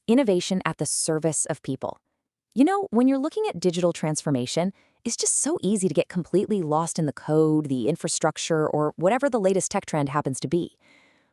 Innovation at the service of people. When you're looking at digital transformation, it's just so easy to get completely lost in the code, the infrastructure, or whatever the latest tech trend happens to be.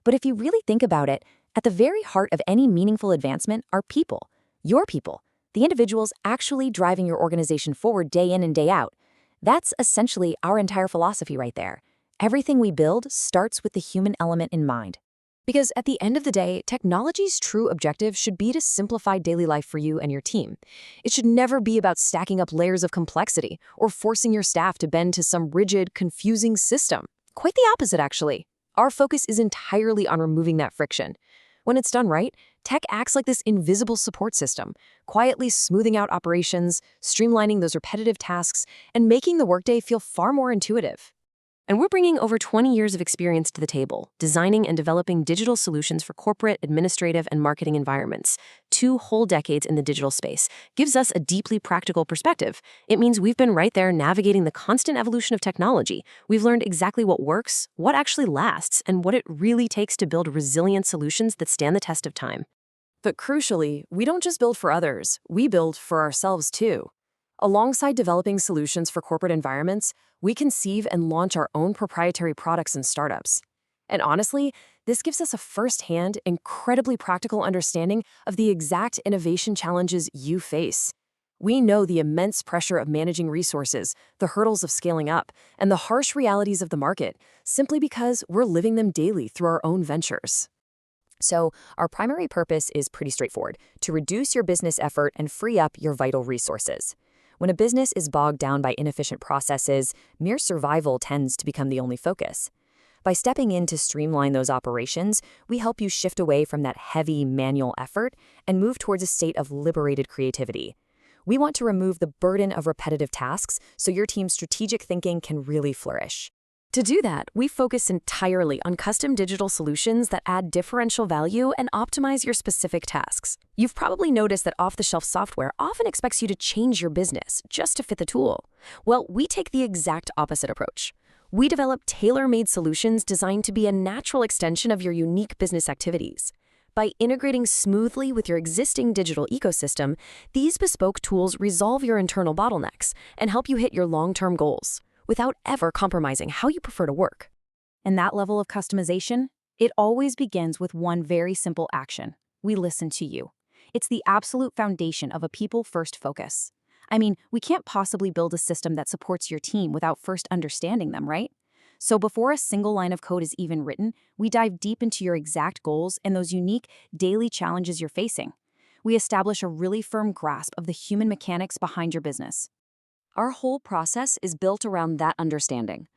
But if you really think about it, at the very heart of any meaningful advancement are people, your people, the individuals actually driving your organization forward day in and day out. That's essentially our entire philosophy right there. Everything we build starts with the human element in mind. Because at the end of the day, technology's true objective should be to simplify daily life for you and your team. It should never be about stacking up layers of complexity or forcing your staff to bend to some rigid, confusing system. Quite the opposite, actually. Our focus is entirely on removing that friction. When it's done right, tech acts like this invisible support system, quietly smoothing out operations, streamlining those repetitive tasks, and making the workday feel far more intuitive. And we're bringing over 20 years of experience to the table, designing and developing digital solutions for corporate, administrative, and marketing environments. 2 whole decades in the digital space gives us a deeply practical perspective. It means we've been right there navigating the constant evolution of technology. We've learned exactly what works, what actually lasts, and what it really takes to build resilient solutions that stand the test of time. But crucially, we don't just build for others, we build for ourselves too. Alongside developing solutions for corporate environments, we conceive and launch our own proprietary products and startups. And honestly, this gives us a first-hand, incredibly practical understanding of the exact innovation challenges you face. We know the immense pressure of managing resources, the hurdles of scaling up, and the harsh realities of the market, simply because we're living them daily through our own ventures. So, our primary purpose is pretty straightforward: to reduce your business effort and free up your vital resources. When a business is bogged down by inefficient processes, mere survival tends to become the only focus. By stepping in to streamline those operations, we help you shift away from that heavy manual effort and move towards a state of liberated creativity. We want to remove the burden of repetitive tasks so your team's strategic thinking can really flourish. To do that, we focus entirely on custom digital solutions that add differential value and optimize your specific tasks. You've probably noticed that off-the-shelf software often expects you to change your business just to fit the tool. Well, we take the exact opposite approach. We develop tailor-made solutions designed to be a natural extension of your unique business activities. By integrating smoothly with your existing digital ecosystem, these bespoke tools resolve your internal bottlenecks and help you hit your long-term goals, without ever compromising how you prefer to work. And that level of customization, it always begins with one very simple action. We listen to you. It's the absolute foundation of a people-first focus. I mean, we can't possibly build a system that supports your team without first understanding them, right? So before a single line of code is even written, we dive deep into your exact goals and those unique daily challenges you're facing. We establish a really firm grasp of the human mechanics behind your business. Our whole process is built around that understanding.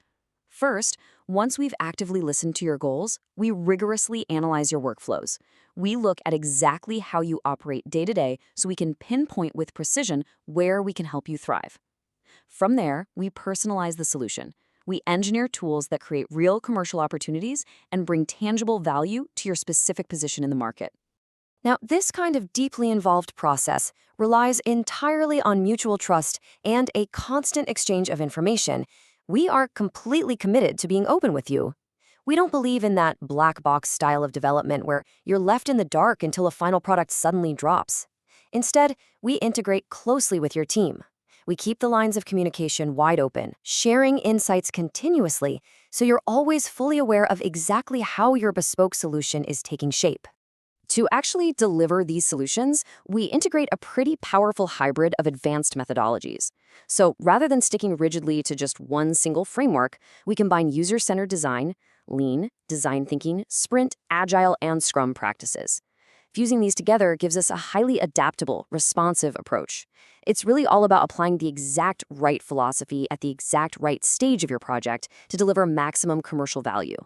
First, once we've actively listened to your goals, we rigorously analyze your workflows. We look at exactly how you operate day to day so we can pinpoint with precision where we can help you thrive. From there, we personalize the solution. We engineer tools that create real commercial opportunities and bring tangible value to your specific position in the market. Now, this kind of deeply involved process relies entirely on mutual trust and a constant exchange of information. We are completely committed to being open with you. We don't believe in that black box style of development where you're left in the dark until a final product suddenly drops. Instead, we integrate closely with your team. We keep the lines of communication wide open, sharing insights continuously, so you're always fully aware of exactly how your bespoke solution is taking shape. To actually deliver these solutions, we integrate a pretty powerful hybrid of advanced methodologies. So rather than sticking rigidly to just one single framework, we combine user-centered design, lean, design thinking, sprint, agile, and scrum practices. Fusing these together gives us a highly adaptable, responsive approach. It's really all about applying the exact right philosophy at the exact right stage of your project to deliver maximum commercial value.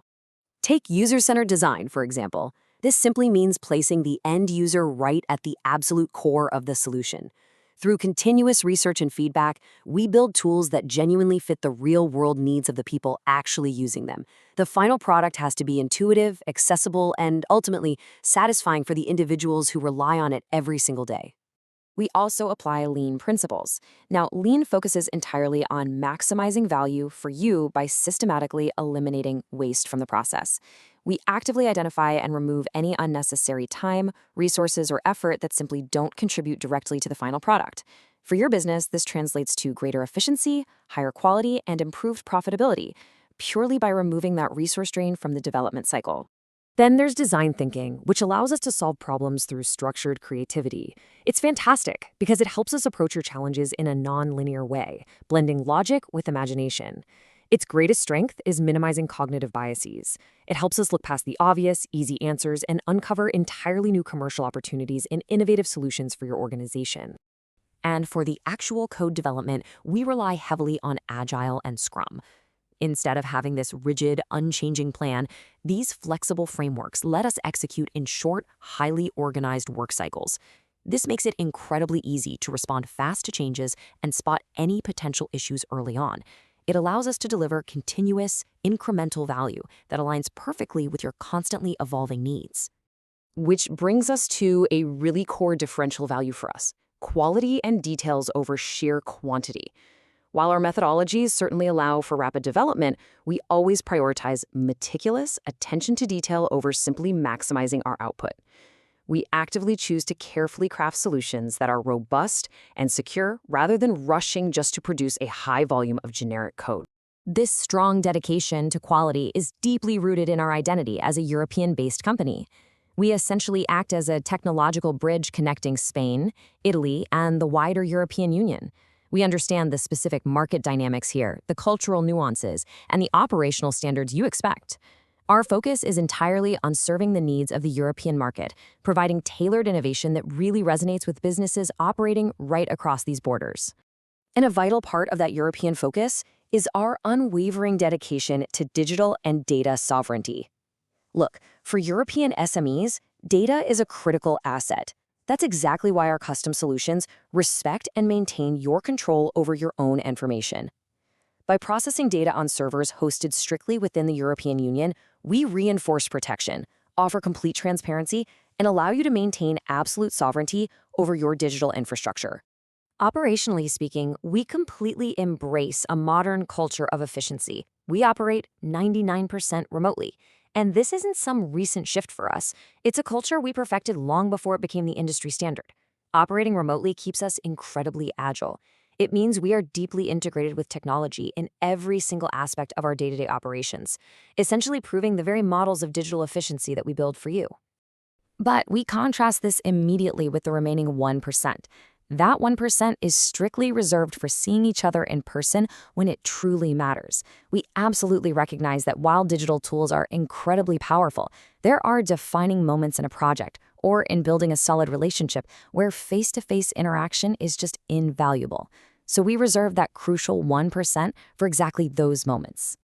Take user-centered design, for example. This simply means placing the end user right at the absolute core of the solution. Through continuous research and feedback, we build tools that genuinely fit the real-world needs of the people actually using them. The final product has to be intuitive, accessible, and ultimately satisfying for the individuals who rely on it every single day. We also apply lean principles. Now, lean focuses entirely on maximizing value for you by systematically eliminating waste from the process. We actively identify and remove any unnecessary time, resources, or effort that simply don't contribute directly to the final product. For your business, this translates to greater efficiency, higher quality, and improved profitability, purely by removing that resource drain from the development cycle. Then there's design thinking, which allows us to solve problems through structured creativity. It's fantastic because it helps us approach your challenges in a non-linear way, blending logic with imagination. Its greatest strength is minimizing cognitive biases. It helps us look past the obvious, easy answers and uncover entirely new commercial opportunities and innovative solutions for your organization. And for the actual code development, we rely heavily on Agile and Scrum. Instead of having this rigid, unchanging plan, these flexible frameworks let us execute in short, highly organized work cycles. This makes it incredibly easy to respond fast to changes and spot any potential issues early on. It allows us to deliver continuous, incremental value that aligns perfectly with your constantly evolving needs. Which brings us to a really core differential value for us: quality and details over sheer quantity. While our methodologies certainly allow for rapid development, we always prioritize meticulous attention to detail over simply maximizing our output. We actively choose to carefully craft solutions that are robust and secure rather than rushing just to produce a high volume of generic code. This strong dedication to quality is deeply rooted in our identity as a European-based company. We essentially act as a technological bridge connecting Spain, Italy, and the wider European Union. We understand the specific market dynamics here, the cultural nuances, and the operational standards you expect. Our focus is entirely on serving the needs of the European market, providing tailored innovation that really resonates with businesses operating right across these borders. And a vital part of that European focus is our unwavering dedication to digital and data sovereignty. Look, for European SMEs, data is a critical asset. That's exactly why our custom solutions respect and maintain your control over your own information. By processing data on servers hosted strictly within the European Union, we reinforce protection, offer complete transparency, and allow you to maintain absolute sovereignty over your digital infrastructure. Operationally speaking, we completely embrace a modern culture of efficiency. We operate 99% remotely. And this isn't some recent shift for us. It's a culture we perfected long before it became the industry standard. Operating remotely keeps us incredibly agile. It means we are deeply integrated with technology in every single aspect of our day-to-day operations, essentially proving the very models of digital efficiency that we build for you. But we contrast this immediately with the remaining 1%. That 1% is strictly reserved for seeing each other in person when it truly matters. We absolutely recognize that while digital tools are incredibly powerful, there are defining moments in a project or in building a solid relationship where face-to-face interaction is just invaluable. So we reserve that crucial 1% for exactly those moments.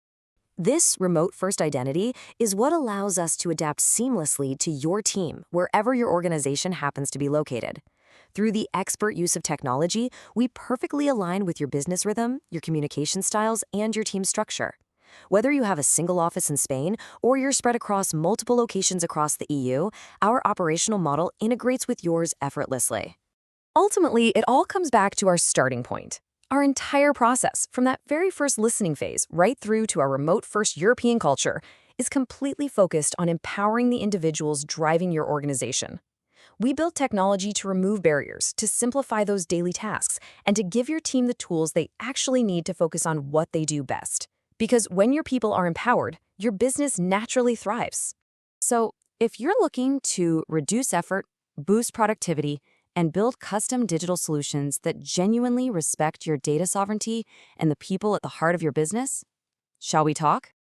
This remote-first identity is what allows us to adapt seamlessly to your team wherever your organization happens to be located. Through the expert use of technology, we perfectly align with your business rhythm, your communication styles, and your team structure. Whether you have a single office in Spain or you're spread across multiple locations across the EU, our operational model integrates with yours effortlessly. Ultimately, it all comes back to our starting point. Our entire process, from that very first listening phase right through to our remote-first European culture, is completely focused on empowering the individuals driving your organization. We built technology to remove barriers, to simplify those daily tasks, and to give your team the tools they actually need to focus on what they do best. Because when your people are empowered, your business naturally thrives. So, if you're looking to reduce effort, boost productivity, and build custom digital solutions that genuinely respect your data sovereignty and the people at the heart of your business, shall we talk?